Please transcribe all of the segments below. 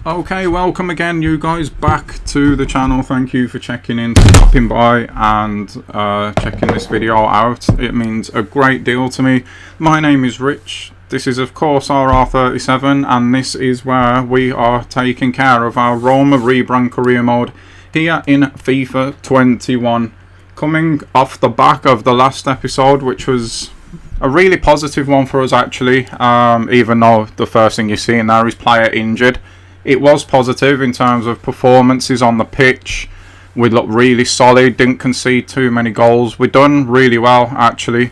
Okay, welcome again you guys back to the channel. Thank you for checking in, stopping by and checking this video out. It means a great deal to me. My name is Rich. This is of course RR37 and this is where we are taking care of our Roma Rebrand career mode here in FIFA 21. Coming off the back of the last episode, which was a really positive one for us actually, even though the first thing you see in there is player injured. It was positive in terms of performances on the pitch. We looked really solid, didn't concede too many goals. We've done really well actually.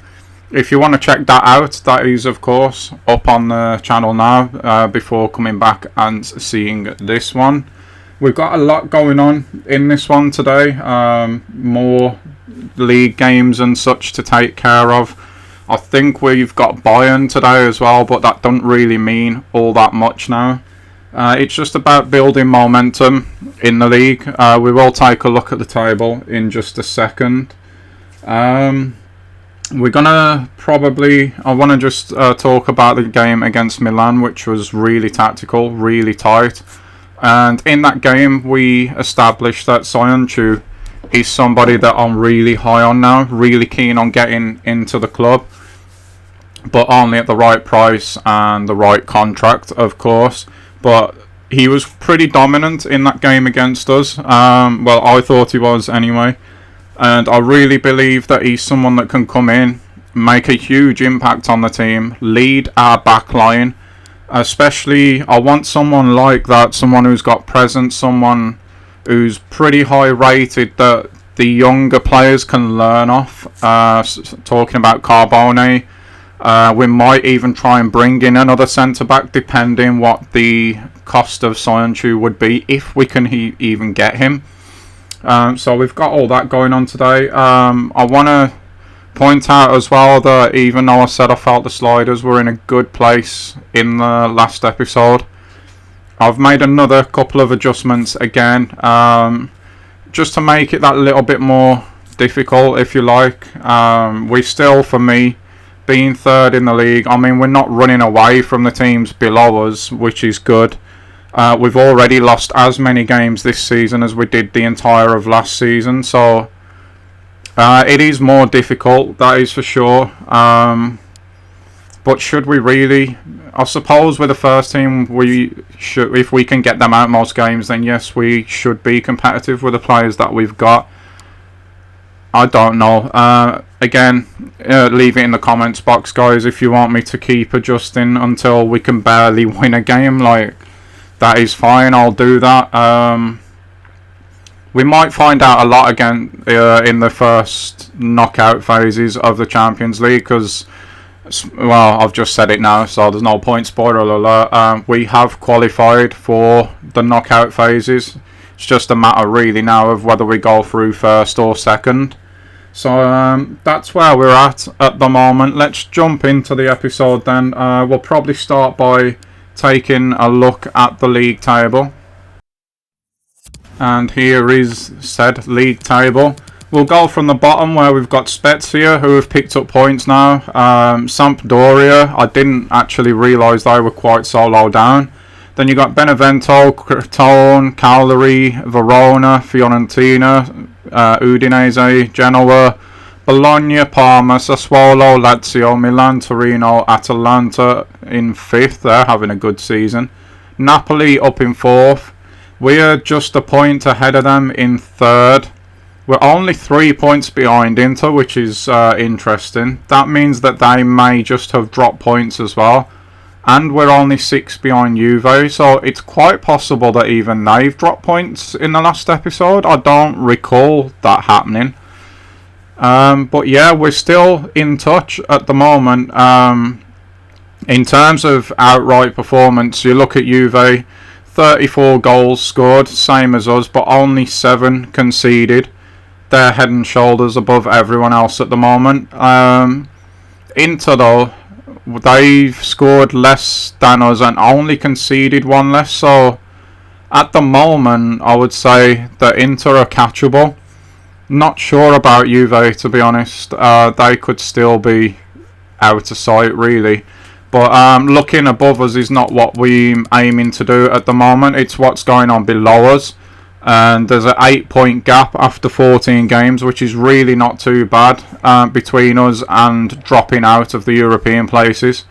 If you want to check that out, that is of course up on the channel now, before coming back and seeing this one. We've got a lot going on in this one today, more league games and such to take care of. I think we've got Bayern today as well, but that doesn't really mean all that much now. It's just about building momentum in the league. We will take a look at the table in just a second. We're gonna probably, I want to just talk about the game against Milan, which was really tactical, really tight. And in that game we established that Söyüncü is somebody that I'm really high on now, really keen on getting into the club, but only at the right price and the right contract of course. But he was pretty dominant in that game against us. Well, I thought he was anyway. And I really believe that he's someone that can come in, make a huge impact on the team, lead our back line. Especially, I want someone like that, someone who's got presence, someone who's pretty high rated that the younger players can learn off. Talking about Carbone. We might even try and bring in another centre-back depending what the cost of Söyüncü would be, if we can even get him. So we've got all that going on today. I want to point out as well that even though I said I felt the sliders were in a good place in the last episode, I've made another couple of adjustments again, just to make it that little bit more difficult, if you like. We still, for me, being third in the league, I mean, we're not running away from the teams below us, which is good. We've already lost as many games this season as we did the entire of last season, so it is more difficult, that is for sure. But should we really? I suppose with the first team, we should, if we can get them out most games, then yes, we should be competitive with the players that we've got. I don't know. Again, leave it in the comments box, guys, if you want me to keep adjusting until we can barely win a game. Like, that is fine, I'll do that. We might find out a lot again in the first knockout phases of the Champions League, because, well, I've just said it now, so there's no point, spoiler alert. We have qualified for the knockout phases. It's just a matter really now of whether we go through first or second. So that's where we're at the moment. Let's jump into the episode then. We'll probably start by taking a look at the league table. And here is said league table. We'll go from the bottom where we've got Spezia, who have picked up points now. Sampdoria, I didn't actually realise they were quite so low down. Then you got Benevento, Crotone, Cagliari, Verona, Fiorentina, Udinese, Genoa, Bologna, Parma, Sassuolo, Lazio, Milan, Torino, Atalanta in 5th. They're having a good season. Napoli up in 4th. We are just a point ahead of them in 3rd. We're only 3 points behind Inter, which is interesting. That means that they may just have dropped points as well. And we're only 6 behind Juve, so it's quite possible that even they've dropped points in the last episode. I don't recall that happening. But yeah, we're still in touch at the moment. In terms of outright performance, you look at Juve, 34 goals scored, same as us, but only 7 conceded. They're head and shoulders above everyone else at the moment. Inter, though, they've scored less than us and only conceded 1 less. So at the moment, I would say that Inter are catchable. Not sure about Juve, to be honest. They could still be out of sight, really. But looking above us is not what we're aiming to do at the moment. It's what's going on below us. And there's an 8-point gap after 14 games, which is really not too bad between us and dropping out of the European places.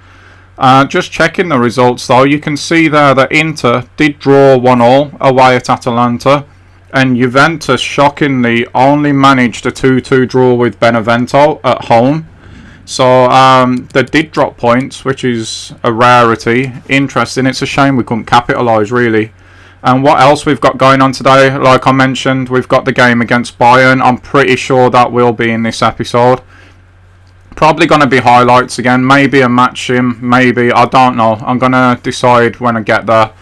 Just checking the results though, you can see there that Inter did draw 1-1 away at Atalanta, and Juventus shockingly only managed a 2-2 draw with Benevento at home. So they did drop points, which is a rarity. Interesting. It's a shame we couldn't capitalise really. And what else we've got going on today? Like I mentioned, we've got the game against Bayern. I'm pretty sure that will be in this episode. Probably going to be highlights again. Maybe a match sim. Maybe. I don't know. I'm going to decide when I get there.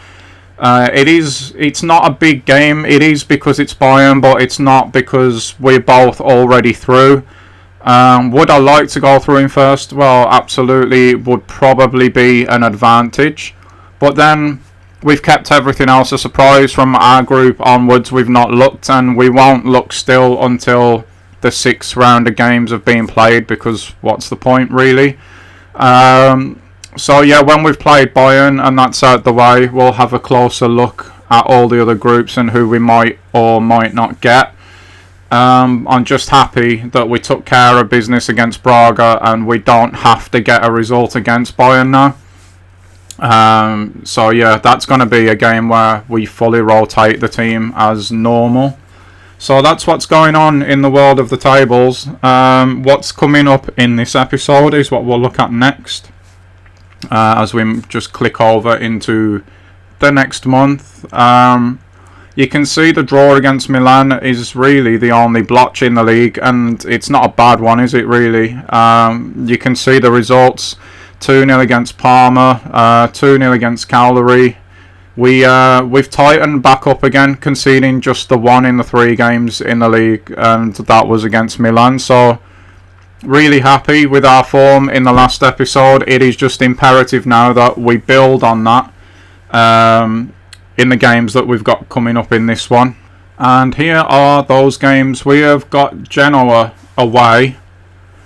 It's not a big game. It is because it's Bayern, but it's not because we're both already through. Would I like to go through him first? Well, absolutely. It would probably be an advantage. But then we've kept everything else a surprise. From our group onwards, we've not looked, and we won't look still until the 6th round of games have been played, because what's the point really? So yeah, when we've played Bayern and that's out the way, we'll have a closer look at all the other groups and who we might or might not get. I'm just happy that we took care of business against Braga and we don't have to get a result against Bayern now. So yeah, that's going to be a game where we fully rotate the team as normal. So that's what's going on in the world of the tables. What's coming up in this episode is what we'll look at next. As we just click over into the next month. You can see the draw against Milan is really the only blotch in the league, and it's not a bad one, is it really? You can see the results. 2-0 against Parma, 2-0 against Cagliari. We've tightened back up again, conceding just the 1 in the 3 games in the league, and that was against Milan. So really happy with our form in the last episode. It is just imperative now that we build on that in the games that we've got coming up in this one. And here are those games. We have got Genoa away.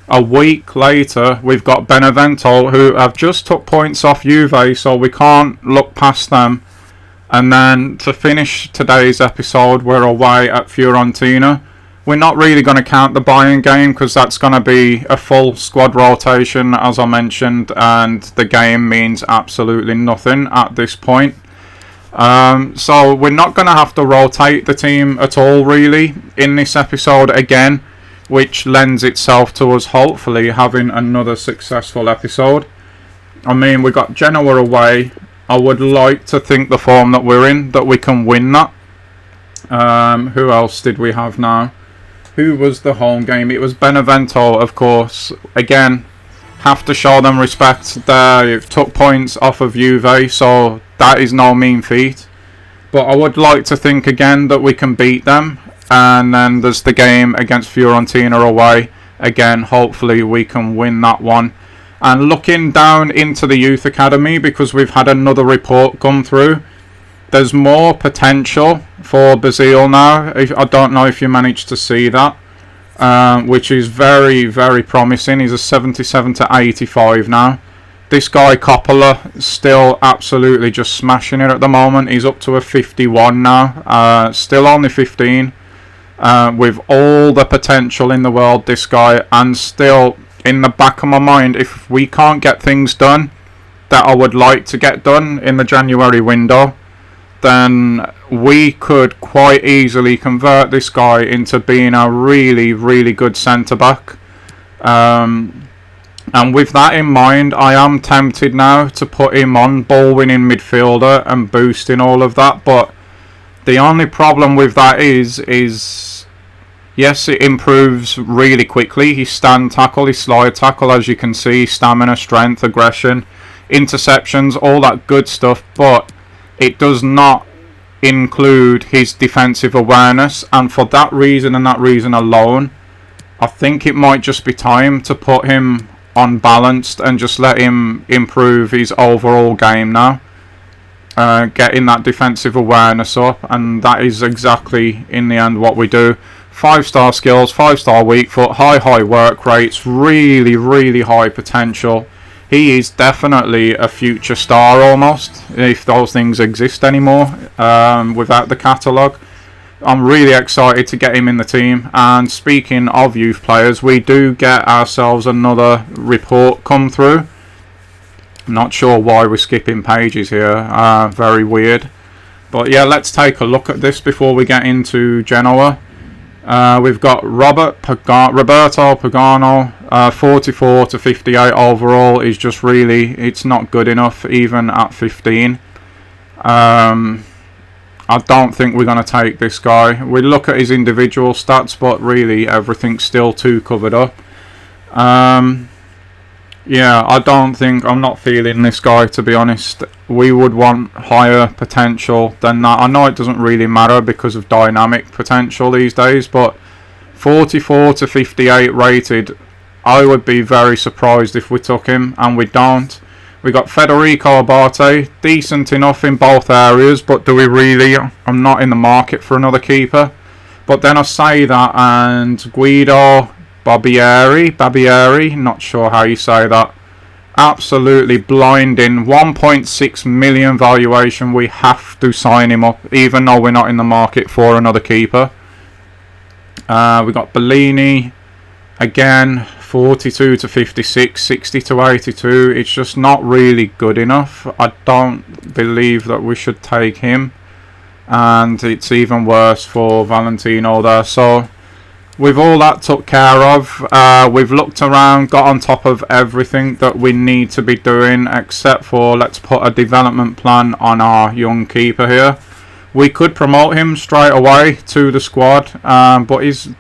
A week later, we've got Benevento, who have just took points off Juve, so we can't look past them. And then to finish today's episode, we're away at Fiorentina. We're not really going to count the Bayern game because that's going to be a full squad rotation, as I mentioned, and the game means absolutely nothing at this point. So we're not going to have to rotate the team at all, really, in this episode again, which lends itself to us hopefully having another successful episode. I mean, we got Genoa away. I would like to think the form that we're in, that we can win that. Who else did we have now? Who was the home game? It was Benevento, of course. Again, have to show them respect. They took points off of Juve, so that is no mean feat. But I would like to think again that we can beat them. And then there's the game against Fiorentina away. Again, hopefully we can win that one. And looking down into the youth academy, because we've had another report come through, there's more potential for Basile now. I don't know if you managed to see that, which is very, very promising. He's a 77 to 85 now. This guy Coppola still absolutely just smashing it at the moment. He's up to a 51 now, still only 15. With all the potential in the world, this guy, and still in the back of my mind, if we can't get things done that I would like to get done in the January window, then we could quite easily convert this guy into being a really, really good centre-back. And with that in mind, I am tempted now to put him on ball-winning midfielder and boosting all of that, but the only problem with that is yes, it improves really quickly. His stand tackle, his slide tackle, as you can see, stamina, strength, aggression, interceptions, all that good stuff, but it does not include his defensive awareness, and for that reason and that reason alone, I think it might just be time to put him on balanced and just let him improve his overall game now. Getting that defensive awareness up, and that is exactly in the end what we do. 5-star skills, 5-star weak foot, high work rates, really, really high potential. he is definitely a future star almost, if those things exist anymore, without the catalogue. I'm really excited to get him in the team. And speaking of youth players, we do get ourselves another report come through. Not sure why we're skipping pages here, very weird. But yeah, let's take a look at this before we get into Genoa. We've got Roberto Pagano, 44 to 58 overall is just really, it's not good enough even at 15. I don't think we're going to take this guy. We look at his individual stats, but really everything's still too covered up. Yeah, I'm not feeling this guy, to be honest. We would want higher potential than that. I know it doesn't really matter because of dynamic potential these days, but 44 to 58 rated, I would be very surprised if we took him, and we don't. We got Federico Abate, decent enough in both areas, but do we really? I'm not in the market for another keeper. But then I say that, and Guido Barbieri, not sure how you say that. Absolutely blinding, 1.6 million valuation. We have to sign him up, even though we're not in the market for another keeper. We got Bellini, again, 42 to 56, 60 to 82. It's just not really good enough. I don't believe that we should take him. And it's even worse for Valentino there. So with all that took care of, we've looked around, got on top of everything that we need to be doing, except for let's put a development plan on our young keeper here. We could promote him straight away to the squad, but is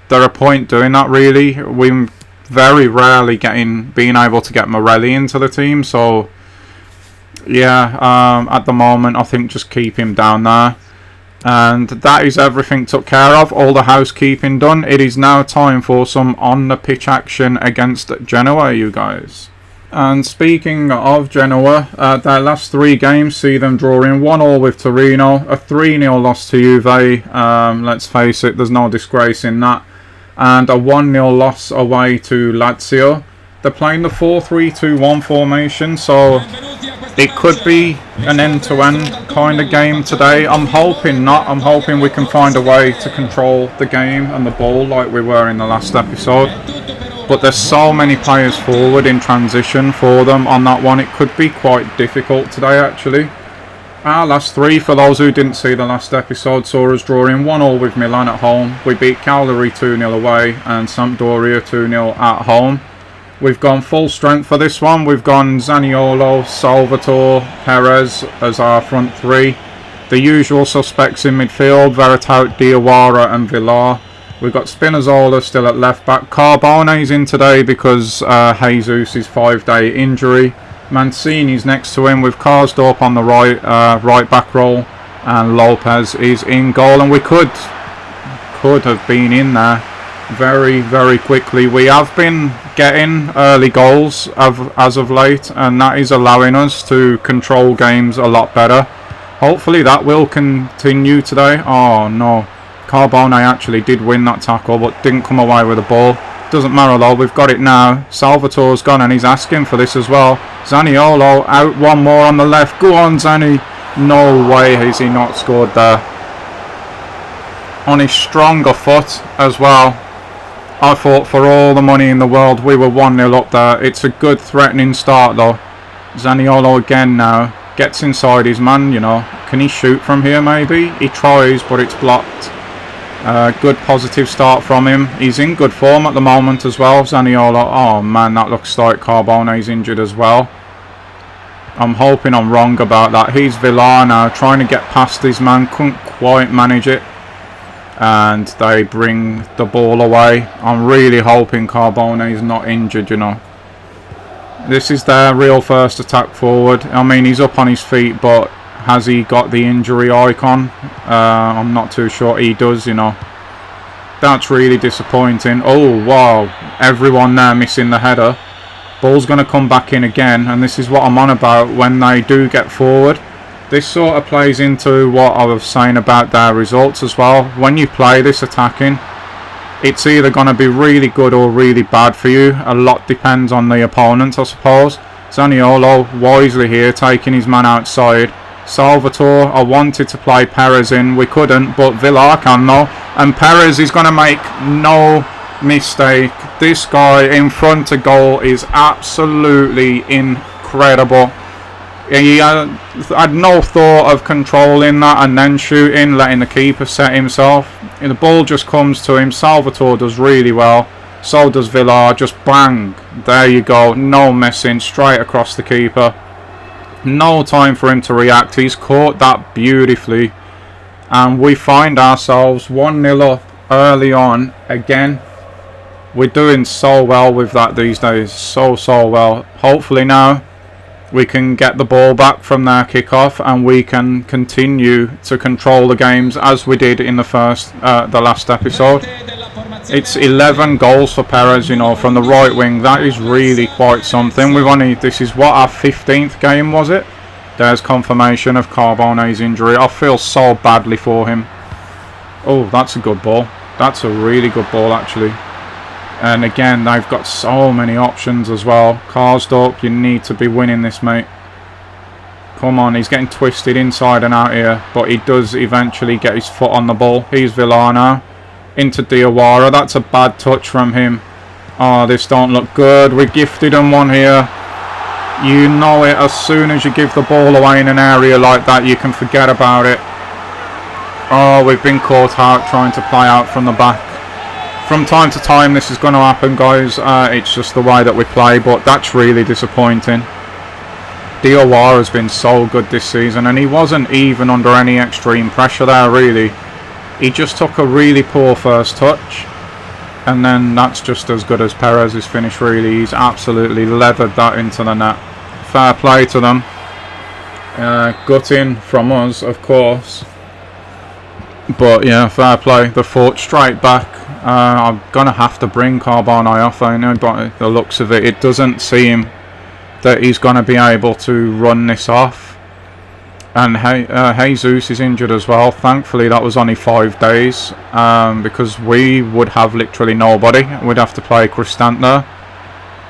there a point doing that really? We're very rarely being able to get Morelli into the team, so yeah, at the moment I think just keep him down there. And that is everything took care of, all the housekeeping done. It is now time for some on the pitch action against Genoa, you guys. And speaking of Genoa, their last 3 games see them drawing 1-1 with Torino, a 3-0 loss to Juve, let's face it, there's no disgrace in that, and a 1-0 loss away to Lazio. They're playing the 4-3-2-1 formation, so it could be an end-to-end kind of game today. I'm hoping not. I'm hoping we can find a way to control the game and the ball like we were in the last episode. But there's so many players forward in transition for them on that one. It could be quite difficult today, actually. Our last 3, for those who didn't see the last episode, saw us drawing 1-1 with Milan at home. We beat Cagliari 2-0 away and Sampdoria 2-0 at home. We've gone full strength for this one. We've gone Zaniolo, Salvatore, Perez as our front 3. The usual suspects in midfield, Veretout, Diawara and Villar. We've got Spinazzola still at left back. Carbone's in today because Jesus' 5-day injury. Mancini's next to him with Karsdorp on the right back role. And Lopez is in goal. And we could have been in there very, very quickly. We have been getting early goals as of late, and that is allowing us to control games a lot better. Hopefully that will continue today. Oh no, Carbone actually did win that tackle but didn't come away with the ball. Doesn't matter though, we've got it now. Salvatore's gone and he's asking for this as well. Zaniolo out, one more on the left. Go on Zani. No way has he not scored there. On his stronger foot as well. I thought for all the money in the world we were 1-0 up there. It's a good threatening start though. Zaniolo again now. Gets inside his man, you know. Can he shoot from here maybe? He tries but it's blocked. Good positive start from him. He's in good form at the moment as well, Zaniolo. Oh man, that looks like Carbone's injured as well. I'm hoping I'm wrong about that. He's Villar now, trying to get past his man. Couldn't quite manage it. And they bring the ball away. I'm really hoping Carbone is not injured, you know. This is their real first attack forward. I mean, he's up on his feet, but has he got the injury icon? I'm not too sure. He does, you know. That's really disappointing. Oh, wow. Everyone there missing the header. Ball's going to come back in again, and this is what I'm on about when they do get forward. This sort of plays into what I was saying about their results as well. When you play this attacking, it's either going to be really good or really bad for you. A lot depends on the opponent, I suppose. Zaniolo wisely here, taking his man outside. Salvatore, I wanted to play Perez in, we couldn't, but Villar can though, and Perez is going to make no mistake. This guy in front of goal is absolutely incredible. He had no thought of controlling that and then shooting, letting the keeper set himself. And the ball just comes to him. Salvatore does really well, so does Villar. Just bang, there you go, no messing, straight across the keeper. No time for him to react. He's caught that beautifully, and we find ourselves 1-0 up early on again. We're doing so well with that these days, so well. Hopefully now we can get the ball back from their kickoff and we can continue to control the games as we did in the last episode. It's 11 goals for Perez, you know, from the right wing. That is really quite something. This is what, our 15th game, was it? There's confirmation of Carbone's injury. I feel so badly for him. Oh, that's a good ball. That's a really good ball, actually. And again, they've got so many options as well. Karsdorp, you need to be winning this, mate. Come on, he's getting twisted inside and out here, but he does eventually get his foot on the ball. He's Villar now. Into Diawara. That's a bad touch from him. Oh, this don't look good. We gifted him one here. You know it, as soon as you give the ball away in an area like that, you can forget about it. Oh, we've been caught out trying to play out from the back. From time to time this is going to happen, guys. It's just the way that we play, but that's really disappointing. Diawara has been so good this season, and he wasn't even under any extreme pressure there, really. He just took a really poor first touch, and then that's just as good as Perez's finish, really. He's absolutely levered that into the net. Fair play to them. Gutting from us, of course. But yeah, fair play. The foot straight back. I'm going to have to bring Carbone off, I know, but the looks of it, it doesn't seem that he's going to be able to run this off. And Jesus is injured as well. Thankfully that was only 5 days, because we would have literally nobody. We'd have to play Cristante there.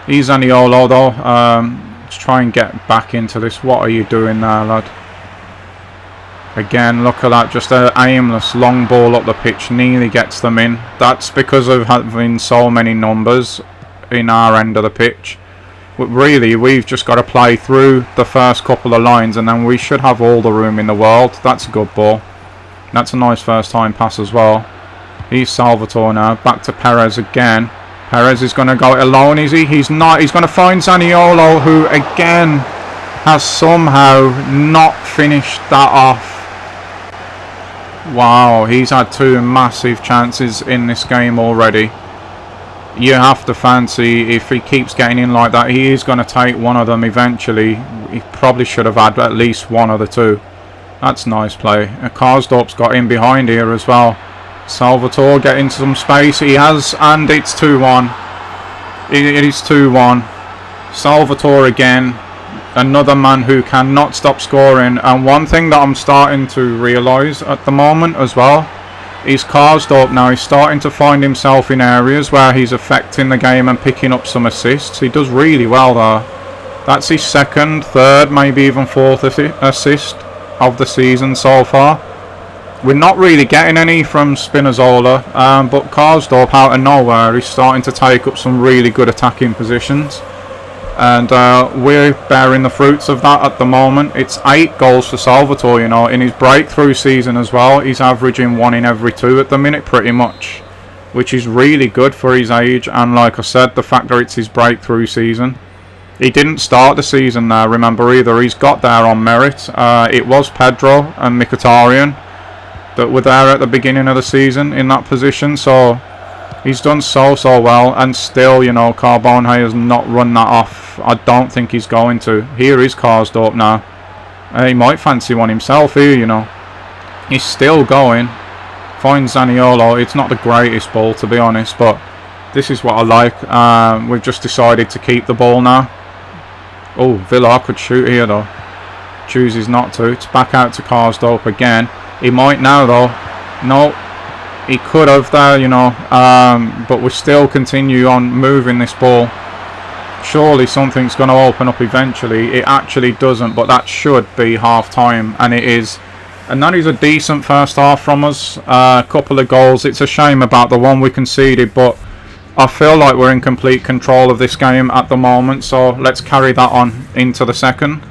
He's Zaniolo though. Let's try and get back into this. What are you doing there, lad? Again, look at that, just an aimless long ball up the pitch, nearly gets them in. That's because of having so many numbers in our end of the pitch. But really, we've just got to play through the first couple of lines and then we should have all the room in the world. That's a good ball. That's a nice first time pass as well. He's Salvatore now, back to Perez again. Perez is going to go it alone, is he? He's not. He's going to find Zaniolo, who again has somehow not finished that off. Wow, he's had 2 massive chances in this game already. You have to fancy, if he keeps getting in like that, he is going to take one of them eventually. He probably should have had at least one of the 2. That's nice play. Karsdorp's got in behind here as well. Salvatore getting some space. He has, and it's 2-1. It is 2-1. Salvatore again. Another man who cannot stop scoring. And one thing that I'm starting to realise at the moment as well, is Karsdorp now. He's starting to find himself in areas where he's affecting the game and picking up some assists. He does really well there. That's his 2nd, 3rd, maybe even 4th assist of the season so far. We're not really getting any from Spinazzola, but Karsdorp out of nowhere is starting to take up some really good attacking positions. And we're bearing the fruits of that at the moment. It's 8 goals for Salvatore, you know. In his breakthrough season as well, he's averaging 1 in every 2 at the minute, pretty much, which is really good for his age. And like I said, the fact that it's his breakthrough season. He didn't start the season there, remember, either. He's got there on merit. It was Pedro and Mkhitaryan that were there at the beginning of the season in that position, so he's done so well, and still, you know, Carbone has not run that off. I don't think he's going to. Here is Karsdorp now. He might fancy one himself here, you know. He's still going. Finds Zaniolo. It's not the greatest ball, to be honest, but this is what I like. We've just decided to keep the ball now. Oh, Villar could shoot here, though. Chooses not to. It's back out to Karsdorp again. He might now, though. No. He could have there, you know, but we still continue on moving this ball. surely something's going to open up eventually. It actually doesn't, but that should be half time, and it is. And that is a decent first half from us. A couple of goals. It's a shame about the one we conceded, but I feel like we're in complete control of this game at the moment, so let's carry that on into the second.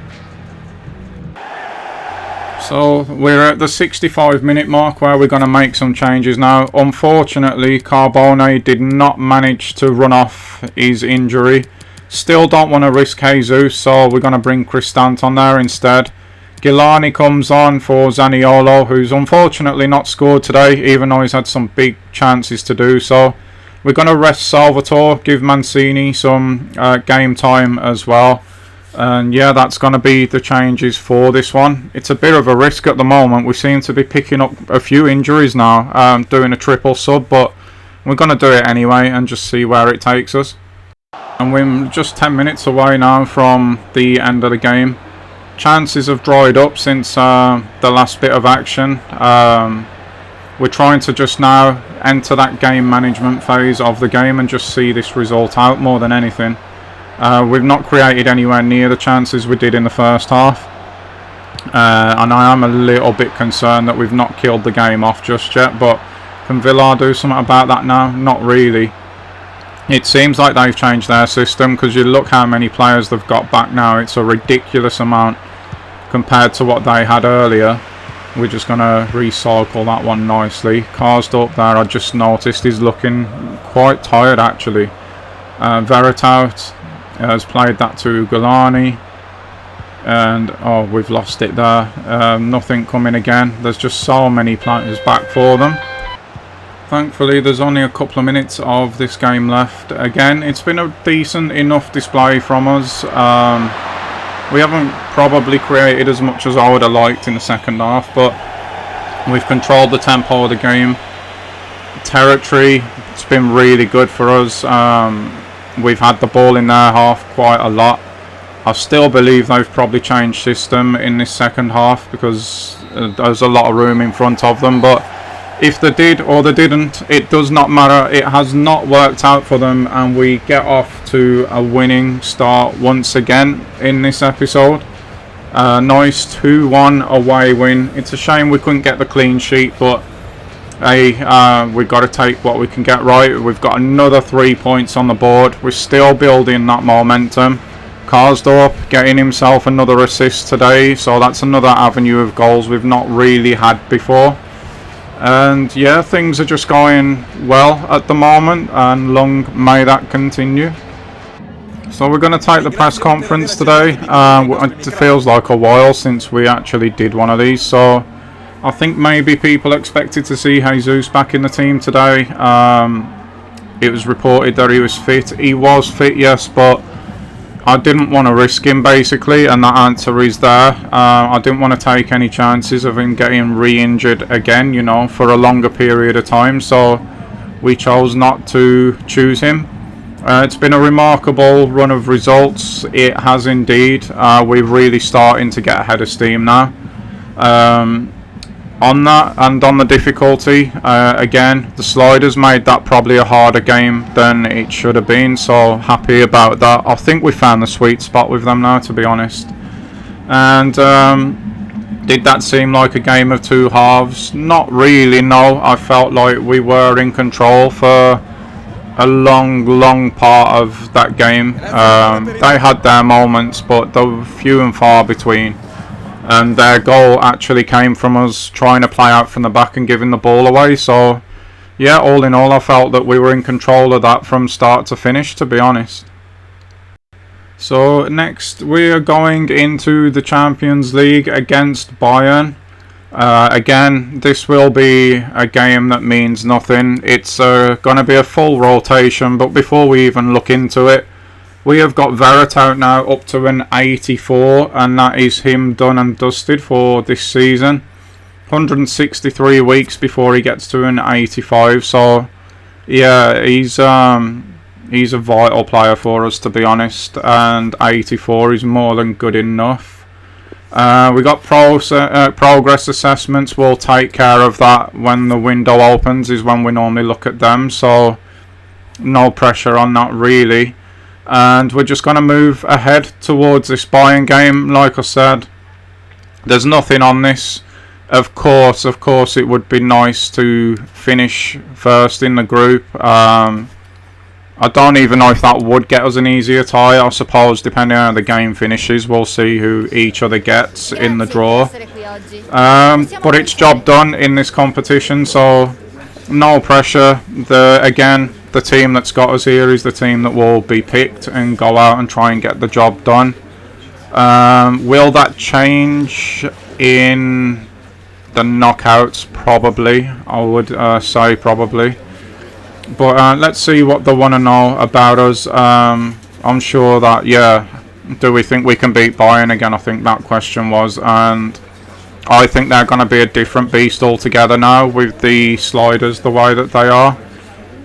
So we're at the 65-minute mark where we're going to make some changes now. Unfortunately, Carbone did not manage to run off his injury. Still don't want to risk Jesus, so we're going to bring Cristante on there instead. Gilani comes on for Zaniolo, who's unfortunately not scored today, even though he's had some big chances to do so. We're going to rest Salvatore, give Mancini some game time as well. And yeah, that's going to be the changes for this one. It's a bit of a risk at the moment. We seem to be picking up a few injuries now, doing a triple sub, but we're going to do it anyway and just see where it takes us. And we're just 10 minutes away now from the end of the game. Chances have dried up since the last bit of action. We're trying to just now enter that game management phase of the game and just see this result out more than anything. We've not created anywhere near the chances we did in the first half, and I am a little bit concerned that we've not killed the game off just yet, but can Villar do something about that now? Not really. It seems like they've changed their system, because you look how many players they've got back now. It's a ridiculous amount compared to what they had earlier. We're just going to recycle that one nicely. Karsdorp there, I just noticed he's looking quite tired actually. Veritout has played that to Gulani, and oh, we've lost it there. Nothing coming again. There's just so many players back for them. Thankfully there's only a couple of minutes of this game left. Again, it's been a decent enough display from us. We haven't probably created as much as I would have liked in the second half, but we've controlled the tempo of the game. Territory, it's been really good for us. We've had the ball in their half quite a lot. I still believe they've probably changed system in this second half, because there's a lot of room in front of them. But if they did or they didn't, it does not matter. It has not worked out for them, and we get off to a winning start once again in this episode. Nice 2-1 away win. It's a shame we couldn't get the clean sheet, but hey, we've got to take what we can get right. We've got another 3 points on the board. We're still building that momentum. Karsdorp getting himself another assist today, so that's another avenue of goals we've not really had before. And yeah, things are just going well at the moment, and long may that continue. So we're going to take the press conference today. It feels like a while since we actually did one of these, so I think maybe people expected to see Jesus back in the team today. It was reported that he was fit. He was fit, yes, but I didn't want to risk him basically, and that answer is there. I didn't want to take any chances of him getting re-injured again, you know, for a longer period of time, so we chose not to choose him. It's been a remarkable run of results. It has indeed. We're really starting to get ahead of steam now. On that and on the difficulty, again, the sliders made that probably a harder game than it should have been, so happy about that. I think we found the sweet spot with them now, to be honest. And did that seem like a game of two halves? Not really, no. I felt like we were in control for a long part of that game. They had their moments, but they were few and far between. And their goal actually came from us trying to play out from the back and giving the ball away. So yeah, all in all, I felt that we were in control of that from start to finish, to be honest. So next we are going into the Champions League against Bayern. Again, this will be a game that means nothing. It's going to be a full rotation, but before we even look into it, we have got Veritout now up to an 84, and that is him done and dusted for this season. 163 weeks before he gets to an 85, so yeah, he's a vital player for us, to be honest, and 84 is more than good enough. We got progress assessments. We'll take care of that when the window opens, is when we normally look at them, so no pressure on that really. And we're just going to move ahead towards this Bayern game. Like I said, there's nothing on this. Of course, it would be nice to finish first in the group. I don't even know if that would get us an easier tie. I suppose depending on how the game finishes, we'll see who each other gets in the draw. But it's job done in this competition, so no pressure. Again, the team that's got us here is the team that will be picked and go out and try and get the job done. Will that change in the knockouts? Probably. I would say probably. But let's see what they want to know about us. I'm sure that, yeah, do we think we can beat Bayern again? I think that question was. And I think they're going to be a different beast altogether now with the sliders the way that they are.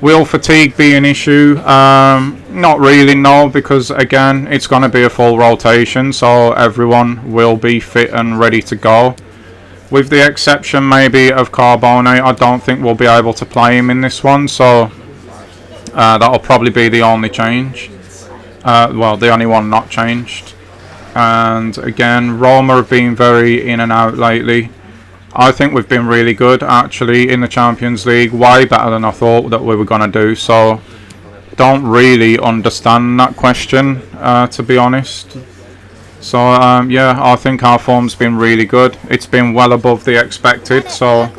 Will fatigue be an issue? Not really, no, because again, it's going to be a full rotation, so everyone will be fit and ready to go. With the exception maybe of Carbone, I don't think we'll be able to play him in this one, so that'll probably be the only change. Well, the only one not changed. And again, Roma have been very in and out lately. I think we've been really good actually in the Champions League, way better than I thought that we were going to do, so don't really understand that question, to be honest. So yeah, I think our form's been really good. It's been well above the expected, so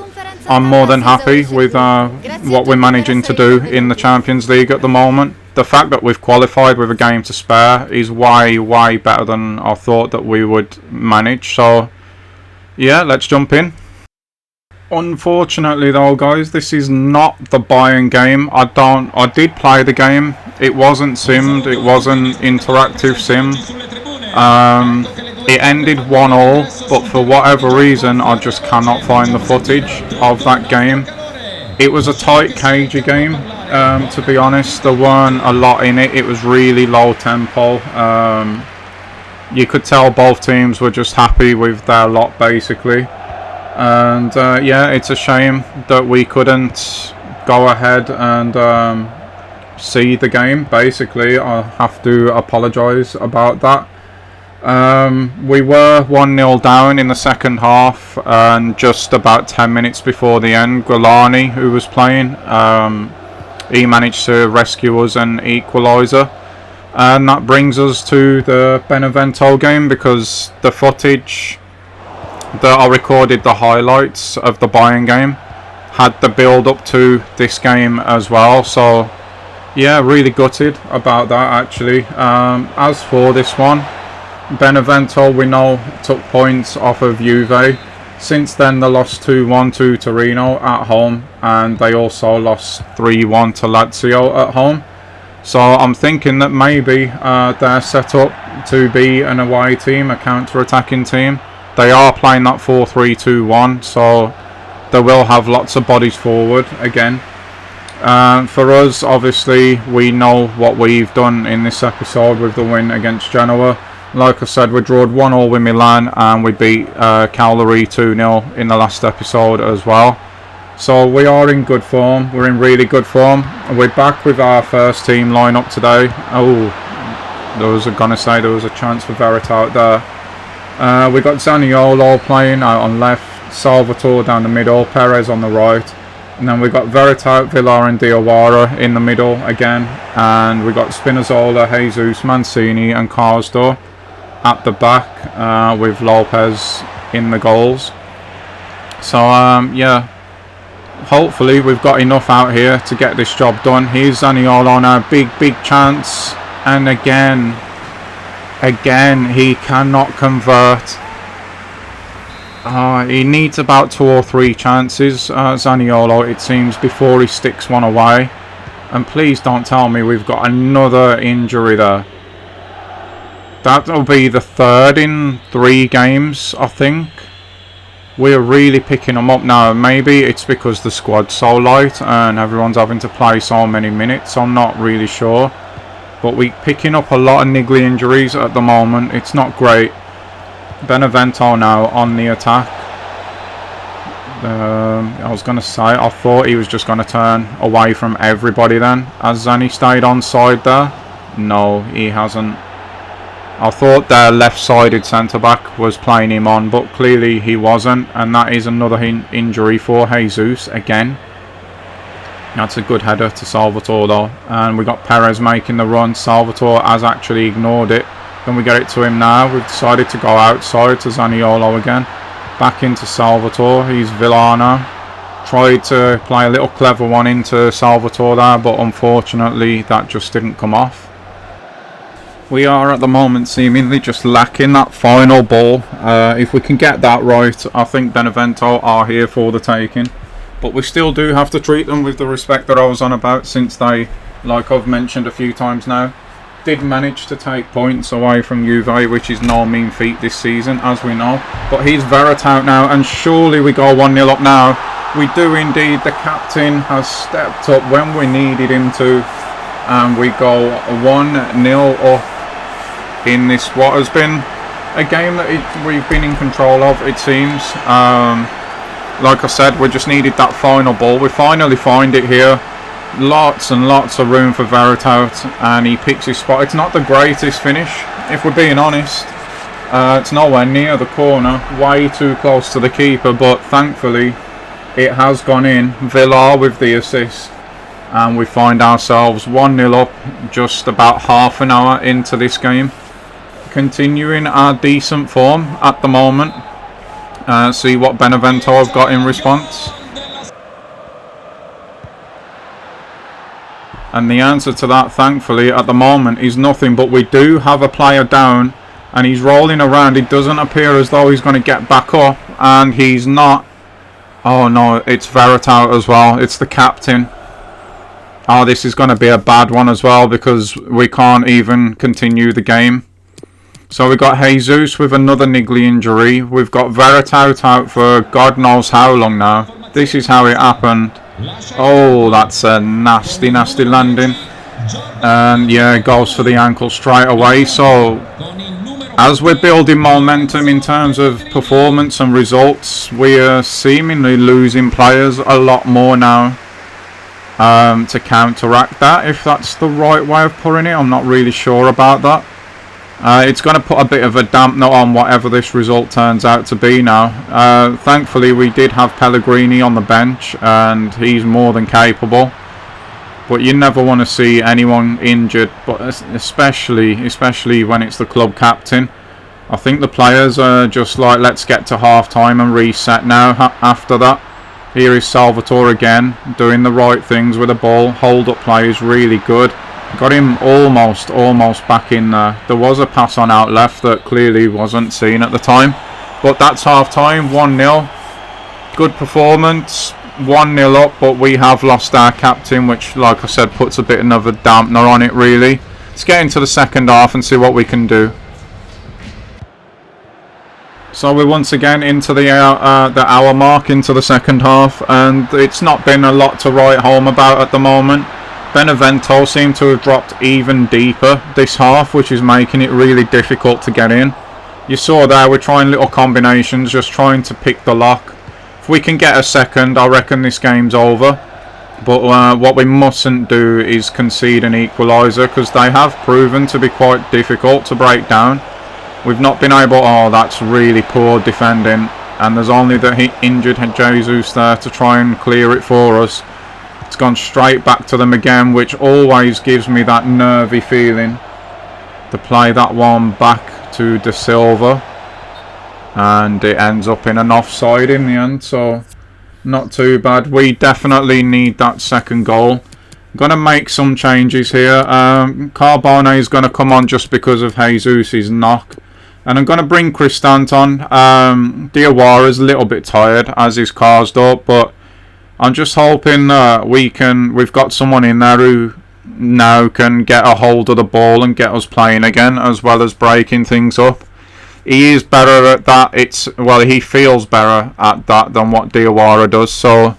I'm more than happy with what we're managing to do in the Champions League at the moment. The fact that we've qualified with a game to spare is way better than I thought that we would manage. So yeah, let's jump in. Unfortunately though, guys, this is not the Bayern game. I did play the game. It wasn't simmed, it wasn't interactive sim. It ended 1-1, but for whatever reason I just cannot find the footage of that game. It was a tight, cagey game, to be honest. There weren't a lot in it. It was really low tempo. You could tell both teams were just happy with their lot basically. And yeah, it's a shame that we couldn't go ahead and see the game basically. I have to apologise about that. We were 1-0 down in the second half, and just about 10 minutes before the end, Golani, who was playing, he managed to rescue us an equaliser. And that brings us to the Benevento game, because the footage that I recorded, the highlights of the Bayern game, had the build up to this game as well. So yeah, really gutted about that actually. As for this one, Benevento, we know, took points off of Juve. Since then they lost 2-1 to Torino at home, and they also lost 3-1 to Lazio at home. So I'm thinking that maybe they're set up to be an away team, a counter-attacking team. They are playing that 4-3-2-1, so they will have lots of bodies forward again. For us, obviously, we know what we've done in this episode with the win against Genoa. Like I said, we drawed 1-1 with Milan, and we beat Cagliari 2-0 in the last episode as well. So we are in good form. We're in really good form. We're back with our first team lineup today. Oh, there was a chance for Verret out there. We got Zaniolo playing out on left, Salvatore down the middle, Perez on the right, and then we got Verret out, Villar and Diawara in the middle again, and we got Spinazzola, Jesus, Mancini and Karsdorp at the back, with Lopez in the goals. So yeah, hopefully we've got enough out here to get this job done. Here's Zaniolo now, big chance, and again he cannot convert. He needs about 2 or 3 chances, Zaniolo, it seems, before he sticks one away. And please don't tell me we've got another injury there. That'll be the 3rd in 3 games, I think. We're really picking them up now. Maybe it's because the squad's so light and everyone's having to play so many minutes. I'm not really sure. But we're picking up a lot of niggly injuries at the moment. It's not great. Benevento now on the attack. I was going to say, I thought he was just going to turn away from everybody then, as Zani stayed onside there. No, he hasn't. I thought their left-sided centre-back was playing him on, but clearly he wasn't, and that is another injury for Jesus again. That's a good header to Salvatore though, and we got Perez making the run. Salvatore has actually ignored it. Can we get it to him now? We've decided to go outside to Zaniolo again. Back into Salvatore. He's Villano. Tried to play a little clever one into Salvatore there, but unfortunately that just didn't come off. We are at the moment seemingly just lacking that final ball. If we can get that right, I think Benevento are here for the taking. But we still do have to treat them with the respect that I was on about, since they, like I've mentioned a few times now, did manage to take points away from Juve, which is no mean feat this season, as we know. But he's Verret out now, and surely we go 1-0 up now. We do indeed. The captain has stepped up when we needed him to, and we go 1-0 up in this, what has been a game that we've been in control of, it seems. Like I said, we just needed that final ball. We finally find it here. Lots and lots of room for Verret out, and he picks his spot. It's not the greatest finish, if we're being honest. It's nowhere near the corner, way too close to the keeper, but thankfully it has gone in. Villar with the assist, and we find ourselves 1-0 up just about half an hour into this game. Continuing our decent form at the moment. See what Benevento have got in response. And the answer to that, thankfully, at the moment is nothing. But we do have a player down, and he's rolling around. It doesn't appear as though he's going to get back up, and he's not. Oh no, it's Verret out as well. It's the captain. Oh, this is going to be a bad one as well, because we can't even continue the game. So we've got Jesus with another niggly injury. We've got Verret out for God knows how long now. This is how it happened. Oh, that's a nasty, nasty landing. And yeah, it goes for the ankle straight away. So as we're building momentum in terms of performance and results, we are seemingly losing players a lot more now to counteract that, if that's the right way of putting it. I'm not really sure about that. It's going to put a bit of a dampener on whatever this result turns out to be now. Thankfully, we did have Pellegrini on the bench, and he's more than capable. But you never want to see anyone injured, but especially when it's the club captain. I think the players are just like, let's get to half-time and reset now after that. Here is Salvatore again, doing the right things with the ball. Hold-up play is really good. Got him almost back in there. There was a pass on out left that clearly wasn't seen at the time. But that's half-time, 1-0. Good performance, 1-0 up, but we have lost our captain, which, like I said, puts a bit of a dampener on it, really. Let's get into the second half and see what we can do. So we're once again into the hour mark, into the second half, and it's not been a lot to write home about at the moment. Benevento seem to have dropped even deeper this half, which is making it really difficult to get in. You saw there, we're trying little combinations, just trying to pick the lock. If we can get a second, I reckon this game's over. But what we mustn't do is concede an equaliser, because they have proven to be quite difficult to break down. We've not been able. Oh, that's really poor defending, and there's only the injured Jesus there to try and clear it for us. It's gone straight back to them again, which always gives me that nervy feeling to play that one back to De Silva, and it ends up in an offside in the end, so not too bad. We definitely need that second goal. I'm going to make some changes here. Carbone is going to come on just because of Jesus' knock, and I'm going to bring Cristante on. Diawara's a little bit tired, as is Karsdorp, but I'm just hoping we've got someone in there who now can get a hold of the ball and get us playing again, as well as breaking things up. He is better at that. He feels better at that than what Diawara does. So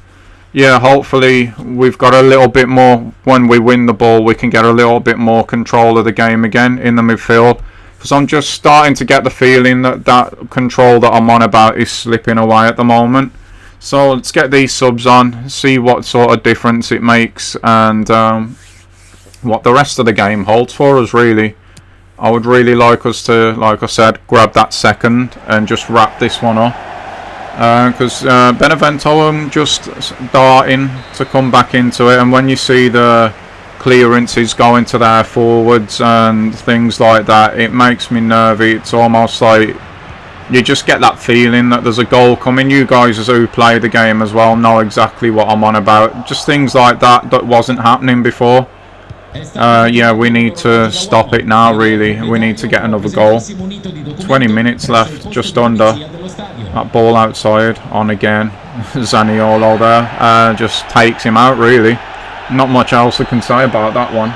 yeah, hopefully we've got a little bit more. When we win the ball, we can get a little bit more control of the game again in the midfield. Because I'm just starting to get the feeling that control that I'm on about is slipping away at the moment. So let's get these subs on, see what sort of difference it makes, and what the rest of the game holds for us, really. I would really like us to, like I said, grab that second and just wrap this one up. Because Benevento are just starting to come back into it, and when you see the clearances going to their forwards and things like that, it makes me nervy. It's almost like you just get that feeling that there's a goal coming. You guys who play the game as well know exactly what I'm on about. Just things like that wasn't happening before. Yeah, we need to stop it now, really. We need to get another goal. 20 minutes left, just under. That ball outside, on again. Zaniolo there, just takes him out, really. Not much else I can say about that one.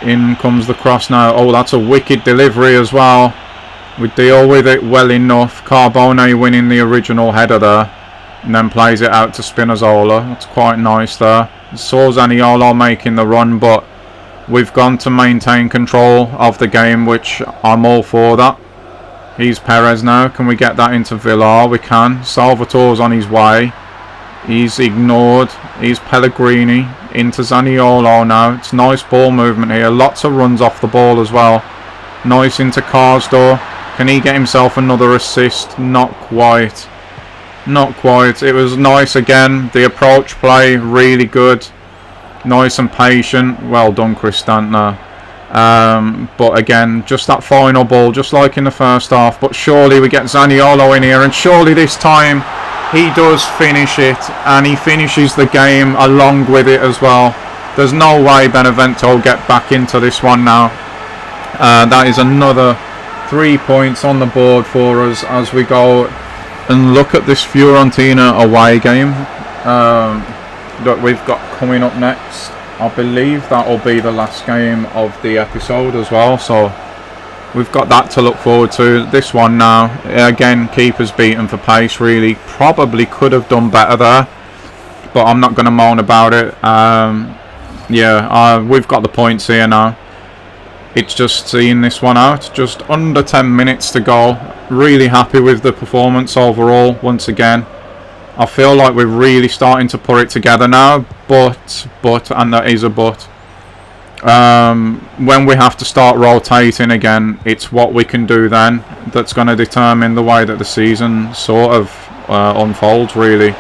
In comes the cross now. Oh, that's a wicked delivery as well. We deal with it well enough. Carbone winning the original header there. And then plays it out to Spinazzola. That's quite nice there. Saw Zaniolo making the run, but we've gone to maintain control of the game, which I'm all for that. He's Perez now. Can we get that into Villar? We can. Salvatore's on his way. He's ignored. He's Pellegrini into Zaniolo now. It's nice ball movement here. Lots of runs off the ball as well. Nice into Karsdorp. Can he get himself another assist? Not quite. Not quite. It was nice again. The approach play, really good. Nice and patient. Well done, Cristante. But again, just that final ball, just like in the first half. But surely we get Zaniolo in here, and surely this time he does finish it, and he finishes the game along with it as well. There's no way Benevento get back into this one now. That is another 3 points on the board for us as we go and look at this Fiorentina away game that we've got coming up next. I believe that will be the last game of the episode as well, so we've got that to look forward to. This one now, again, keeper's beaten for pace, really. Probably could have done better there, but I'm not going to moan about it. Yeah, we've got the points here now. It's just seeing this one out. Just under 10 minutes to go. Really happy with the performance overall, once again. I feel like we're really starting to put it together now, but, and there is a but. When we have to start rotating again, it's what we can do then that's going to determine the way that the season sort of unfolds, really.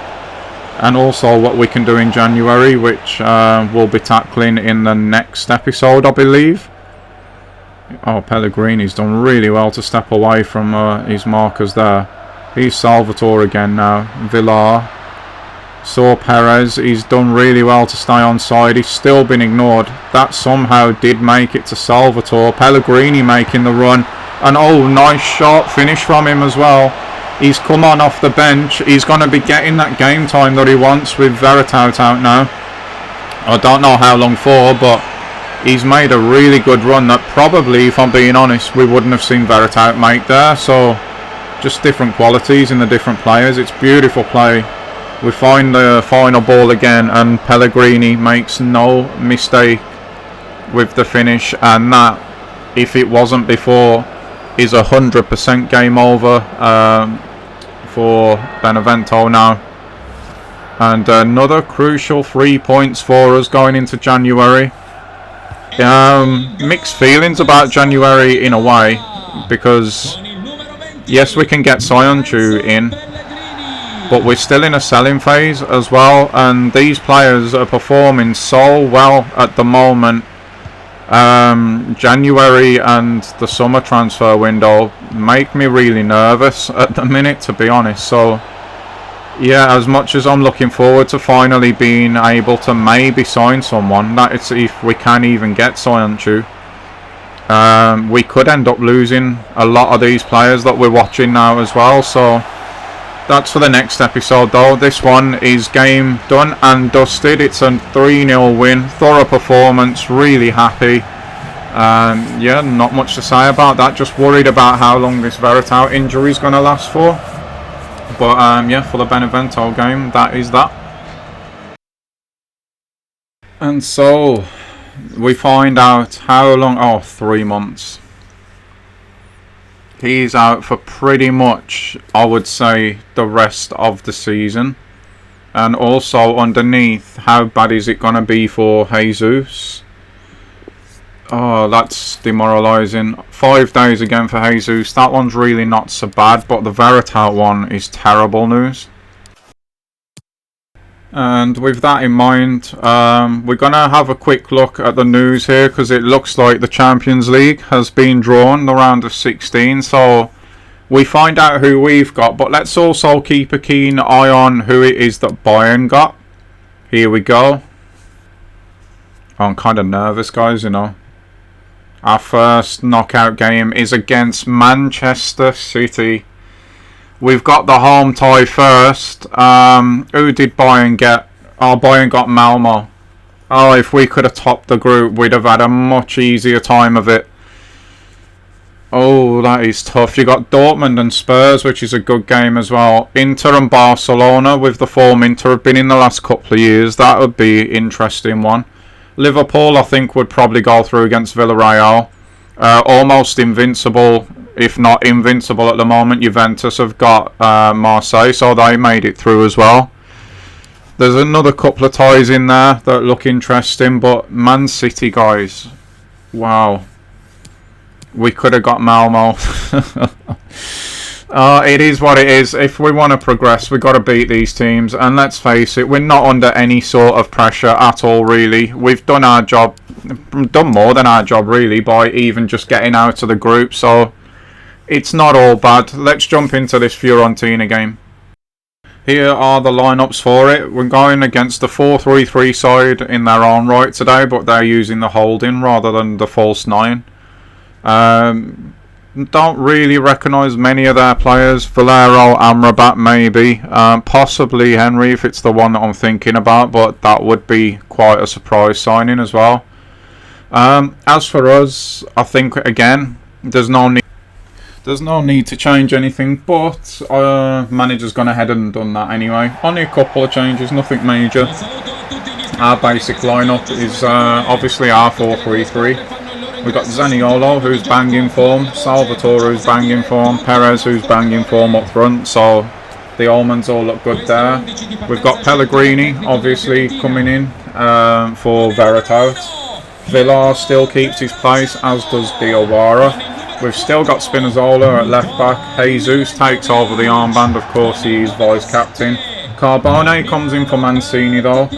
And also what we can do in January, which we'll be tackling in the next episode, I believe. Oh, Pellegrini's done really well to step away from his markers there. He's Salvatore again now. Villar. Saw Perez. He's done really well to stay on side. He's still been ignored. That somehow did make it to Salvatore. Pellegrini making the run. And oh, nice shot finish from him as well. He's come on off the bench. He's going to be getting that game time that he wants with Veritout out now. I don't know how long for, but he's made a really good run that probably, if I'm being honest, we wouldn't have seen Veritout make there. So just different qualities in the different players. It's beautiful play. We find the final ball again, and Pellegrini makes no mistake with the finish, and that, if it wasn't before, is 100% game over for Benevento now. And another crucial 3 points for us going into January. Mixed feelings about January in a way, because yes, we can get Sionchu in, but we're still in a selling phase as well, and these players are performing so well at the moment. January and the summer transfer window make me really nervous at the minute, to be honest. So yeah, as much as I'm looking forward to finally being able to maybe sign someone, that is if we can even get Sionchu, we could end up losing a lot of these players that we're watching now as well. So that's for the next episode though. This one is game done and dusted. It's a 3-0 win. Thorough performance. Really happy. Yeah, not much to say about that. Just worried about how long this Veritout injury is going to last for. But yeah, for the Benevento game, that is that. And so we find out how long. Oh, 3 months. He's out for pretty much, I would say, the rest of the season. And also underneath, how bad is it going to be for Jesus? Oh, that's demoralising. 5 days again for Jesus. That one's really not so bad, but the Veritas one is terrible news. And with that in mind, we're going to have a quick look at the news here, because it looks like the Champions League has been drawn, the round of 16. So we find out who we've got, but let's also keep a keen eye on who it is that Bayern got. Here we go. I'm kind of nervous, guys, you know. Our first knockout game is against Manchester City. We've got the home tie first. Who did Bayern get? Oh, Bayern got Malmo. Oh, if we could have topped the group, we'd have had a much easier time of it. Oh, that is tough. You got Dortmund and Spurs, which is a good game as well. Inter and Barcelona, with the form Inter have been in the last couple of years. That would be an interesting one. Liverpool, I think, would probably go through against Villarreal. Almost invincible, if not invincible at the moment. Juventus have got Marseille, so they made it through as well. There's another couple of ties in there that look interesting, but Man City, guys, wow. We could have got Malmo. It is what it is. If we want to progress, we've got to beat these teams. And let's face it, we're not under any sort of pressure at all, really. We've done our job, done more than our job, really, by even just getting out of the group. So it's not all bad. Let's jump into this Fiorentina game. Here are the lineups for it. We're going against the 4-3-3 side in their own right today, but they're using the holding rather than the false 9. Don't really recognise many of their players. Valero, Amrabat maybe. Possibly Henry if it's the one that I'm thinking about, but that would be quite a surprise signing as well. As for us, I think again, there's no need to change anything, but manager's gone ahead and done that anyway. Only a couple of changes, nothing major. Our basic lineup is obviously our 4-3-3. We've got Zaniolo, who's banging form, Salvatore, who's banging form, Perez, who's banging form up front, so the almonds all look good there. We've got Pellegrini, obviously, coming in for Veritas. Villar still keeps his place, as does Diawara. We've still got Spinazzola at left back. Jesus takes over the armband, of course, he's vice captain. Carbone comes in for Mancini, though,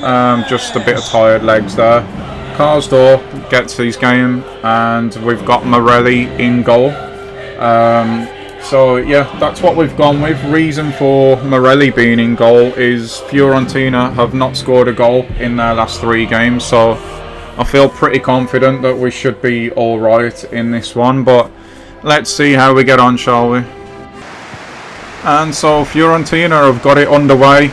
just a bit of tired legs there. Karsdorp gets his game, and we've got Morelli in goal. So yeah, that's what we've gone with. Reason for Morelli being in goal is Fiorentina have not scored a goal in their last 3 games, so I feel pretty confident that we should be alright in this one, but let's see how we get on, shall we? And so Fiorentina have got it underway.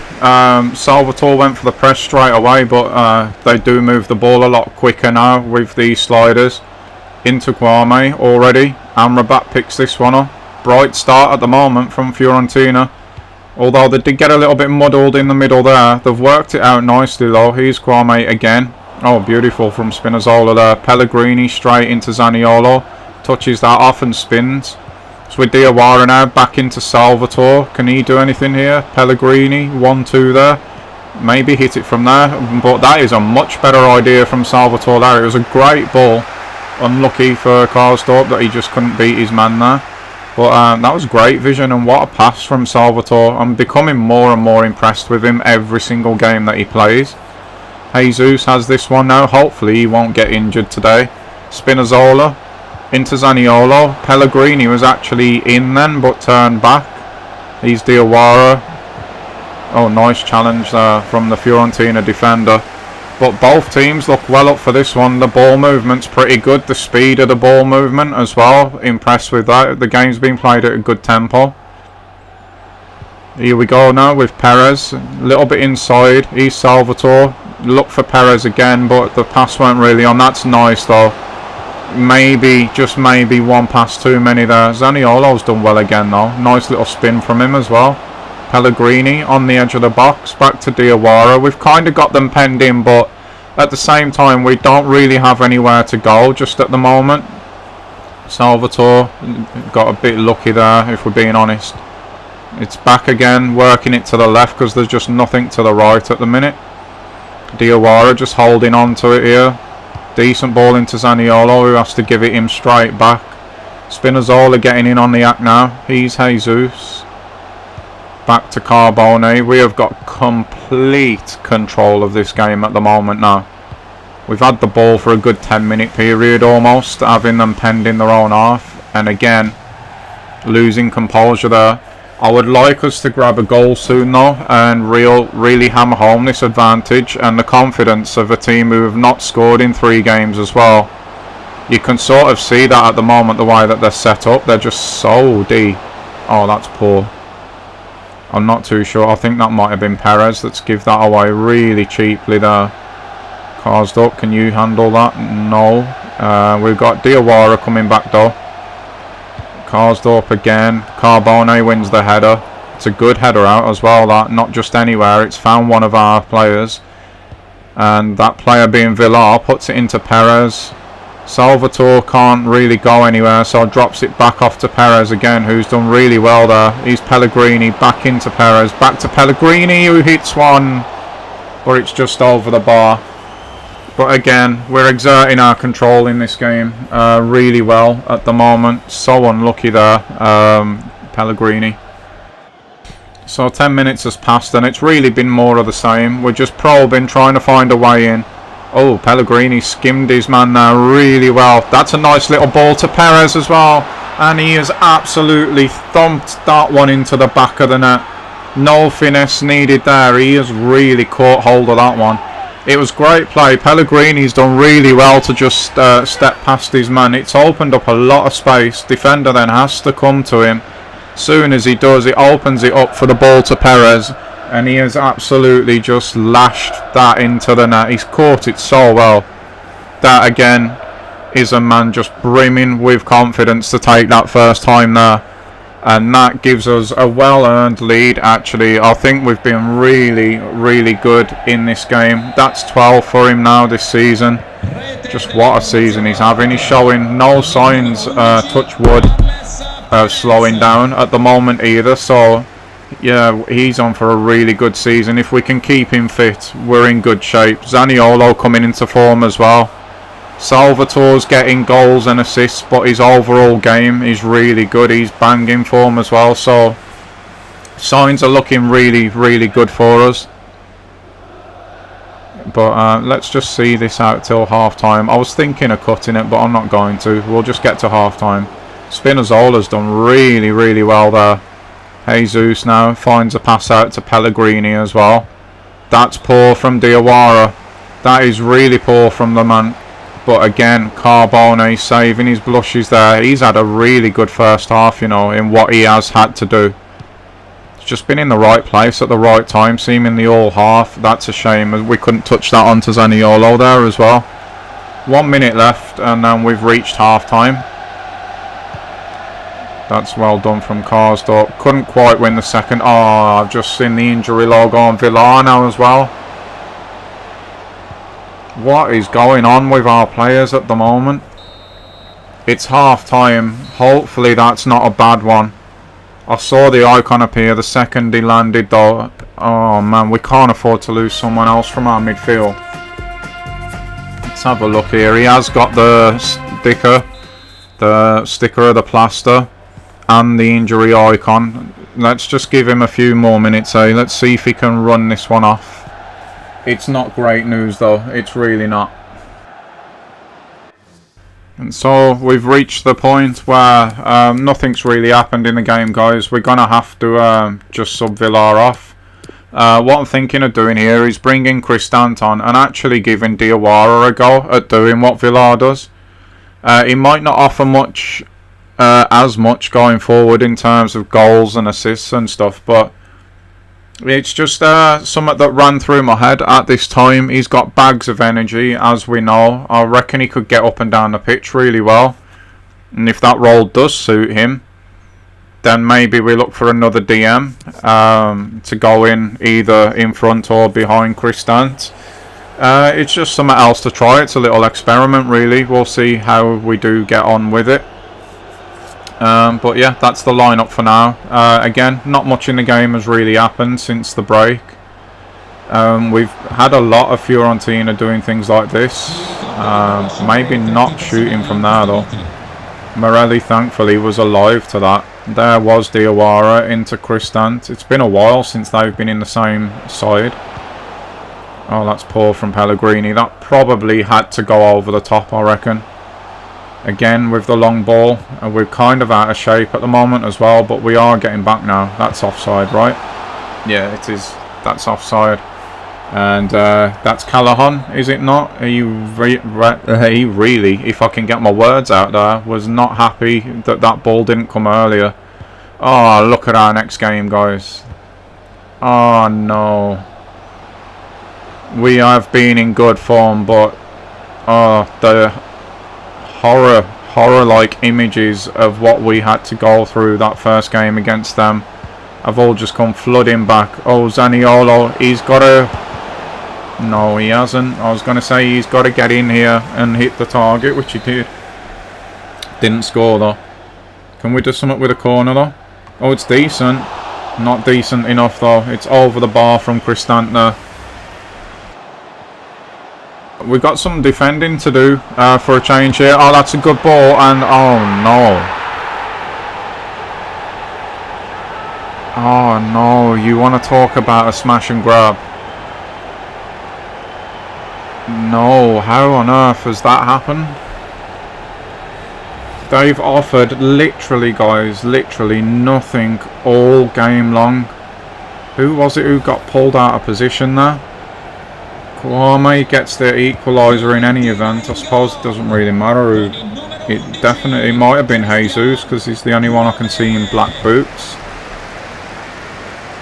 Salvatore went for the press straight away, but they do move the ball a lot quicker now with these sliders. Into Kwame already. Amrabat picks this one up. Bright start at the moment from Fiorentina. Although they did get a little bit muddled in the middle there. They've worked it out nicely though. Here's Kwame again. Oh, beautiful from Spinazzola there. Pellegrini straight into Zaniolo. Touches that off and spins. So with Diawara now back into Salvatore. Can he do anything here? Pellegrini, 1-2 there. Maybe hit it from there. But that is a much better idea from Salvatore there. It was a great ball. Unlucky for Karsdorp that he just couldn't beat his man there. But that was great vision, and what a pass from Salvatore. I'm becoming more and more impressed with him every single game that he plays. Jesus has this one now. Hopefully he won't get injured today. Spinazzola into Zaniolo. Pellegrini was actually in then, but turned back. He's Diawara. Oh, nice challenge there from the Fiorentina defender. But both teams look well up for this one. The ball movement's pretty good. The speed of the ball movement as well. Impressed with that. The game's been played at a good tempo. Here we go now with Perez. A little bit inside. He's Salvatore. Look for Perez again, but the pass weren't really on. That's nice though. Maybe, just maybe, one pass too many there. Zaniolo's done well again though. Nice little spin from him as well. Pellegrini on the edge of the box. Back to Diawara. We've kind of got them penned in, but at the same time we don't really have anywhere to go just at the moment. Salvatore got a bit lucky there, if we're being honest. It's back again, working it to the left because there's just nothing to the right at the minute. Diawara just holding on to it here. Decent ball into Zaniolo, who has to give it him straight back. Spinazzola getting in on the act now. He's Jesus. Back to Carbone. We have got complete control of this game at the moment now. We've had the ball for a good 10-minute period almost, having them penned in their own half. And again, losing composure there. I would like us to grab a goal soon though, and really hammer home this advantage and the confidence of a team who have not scored in 3 games as well. You can sort of see that at the moment, the way that they're set up. They're just so deep. Oh, that's poor. I'm not too sure. I think that might have been Perez that's give that away really cheaply there. Karsdorp, can you handle that? No. We've got Diawara coming back though. Karsdorp again. Carbone wins the header. It's a good header out as well, that. Not just anywhere. It's found one of our players. And that player being Villar puts it into Perez. Salvatore can't really go anywhere, so drops it back off to Perez again, who's done really well there. He's Pellegrini, back into Perez. Back to Pellegrini, who hits one. But it's just over the bar. But again, we're exerting our control in this game really well at the moment. So unlucky there, Pellegrini. So 10 minutes has passed and it's really been more of the same. We're just probing, trying to find a way in. Oh, Pellegrini skimmed his man there really well. That's a nice little ball to Perez as well. And he has absolutely thumped that one into the back of the net. No finesse needed there. He has really caught hold of that one. It was great play. Pellegrini's done really well to just step past his man. It's opened up a lot of space. Defender then has to come to him. Soon as he does, it opens it up for the ball to Perez. And he has absolutely just lashed that into the net. He's caught it so well. That again is a man just brimming with confidence to take that first time there. And that gives us a well-earned lead, actually. I think we've been really good in this game. That's 12 for him now this season. Just what a season he's having. He's showing no signs, touch wood, of slowing down at the moment either. So, yeah, he's on for a really good season. If we can keep him fit, we're in good shape. Zaniolo coming into form as well. Salvatore's getting goals and assists, but his overall game is really good. He's banging form as well, so signs are looking really good for us. But let's just see this out till half time. I was thinking of cutting it, but I'm not going to. We'll just get to half time. Spinazzola's done really well there. Jesus now finds a pass out to Pellegrini as well. That's poor from Diawara. That is really poor from the man. But again, Carbone saving his blushes there. He's had a really good first half, you know, in what he has had to do. He's just been in the right place at the right time, seemingly all half. That's a shame. We couldn't touch that onto Zaniolo there as well. 1 minute left, and then we've reached half time. That's well done from Karsdorp. Couldn't quite win the second. Oh, I've just seen the injury logo on Villar now as well. What is going on with our players at the moment? It's half time. Hopefully that's not a bad one. I saw the icon appear the second he landed though. Oh man, we can't afford to lose someone else from our midfield. Let's have a look here. He has got the sticker of the plaster and the injury icon. Let's just give him a few more minutes, eh? Let's see if he can run this one off. It's not great news though, it's really not. And so we've reached the point where nothing's really happened in the game, guys. We're going to have to just sub Villar off. What I'm thinking of doing here is bringing Cristante on and actually giving Diawara a go at doing what Villar does. He might not offer much, as much going forward in terms of goals and assists and stuff, but it's just something that ran through my head at this time. He's got bags of energy, as we know. I reckon he could get up and down the pitch really well. And if that role does suit him, then maybe we look for another DM to go in either in front or behind Cristante. It's just something else to try. It's a little experiment really. We'll see how we do get on with it. But yeah, that's the lineup for now. Again, not much in the game has really happened since the break. We've had a lot of Fiorentina doing things like this. Maybe not shooting from there though. Morelli thankfully was alive to that. There was Diawara into Cristante. It's been a while since they've been in the same side. Oh, that's poor from Pellegrini. That probably had to go over the top, I reckon. Again with the long ball. And we're kind of out of shape at the moment as well, but we are getting back now. That's offside, right? Yeah, it is. That's offside. And that's Callahan, is it not? He really, if I can get my words out there, was not happy that that ball didn't come earlier. Oh, look at our next game, guys. Oh, no. We have been in good form, but oh, the horror-like images of what we had to go through that first game against them have all just come flooding back. Oh, Zaniolo, he's got to... No, he hasn't. I was going to say he's got to get in here and hit the target, which he did. Didn't score, though. Can we do something with a corner, though? Oh, it's decent. Not decent enough, though. It's over the bar from Cristante. We've got some defending to do for a change here. Oh, that's a good ball. And, oh, no. Oh, no. You want to talk about a smash and grab. No, how on earth has that happened? They've offered literally, guys, literally nothing all game long. Who was it who got pulled out of position there? Kwame gets the equaliser in any event. I suppose it doesn't really matter who. It definitely might have been Jesus, because he's the only one I can see in black boots.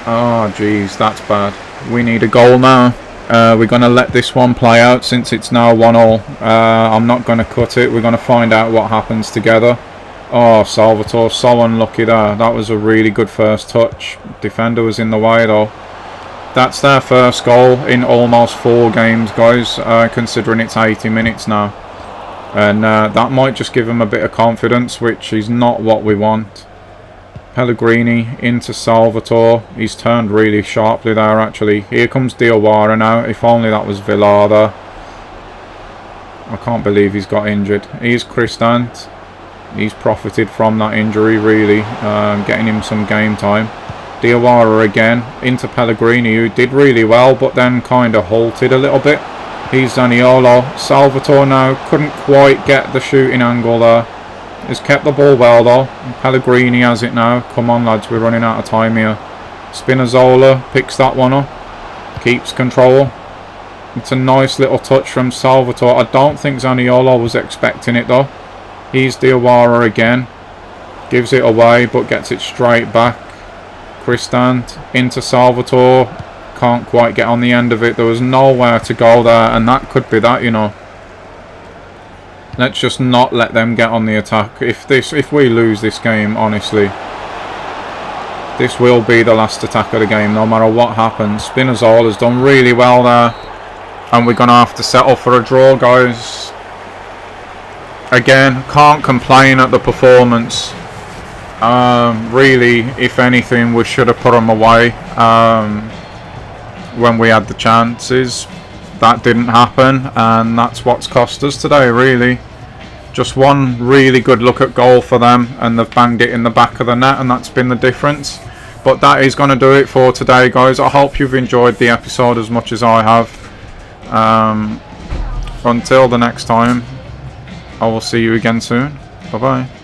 Oh, jeez, that's bad. We need a goal now. We're going to let this one play out since it's now 1-1. I'm not going to cut it. We're going to find out what happens together. Oh, Salvatore, so unlucky there. That was a really good first touch. Defender was in the way though. That's their first goal in almost 4 games, guys, considering it's 80 minutes now. And that might just give them a bit of confidence, which is not what we want. Pellegrini into Salvatore. He's turned really sharply there, actually. Here comes Diawara now. If only that was Villada. I can't believe he's got injured. Here's Cristante. He's profited from that injury, really. Getting him some game time. Diawara again. Into Pellegrini, who did really well, but then kind of halted a little bit. Here's Zaniolo. Salvatore now. Couldn't quite get the shooting angle there. He's kept the ball well though. Pellegrini has it now. Come on lads, we're running out of time here. Spinazzola picks that one up. Keeps control. It's a nice little touch from Salvatore. I don't think Zaniolo was expecting it though. Here's Diawara again. Gives it away but gets it straight back. Cristante into Salvatore. Can't quite get on the end of it. There was nowhere to go there, and that could be that, you know. Let's just not let them get on the attack. If we lose this game, honestly, this will be the last attack of the game, no matter what happens. Spinazzola's done really well there, and we're gonna have to settle for a draw, guys. Again, can't complain at the performance. Really, if anything, we should have put them away when we had the chances. That didn't happen, and that's what's cost us today, really. Just one really good look at goal for them, and they've banged it in the back of the net, and that's been the difference. But that is going to do it for today, guys. I hope you've enjoyed the episode as much as I have. Until the next time, I will see you again soon. Bye bye.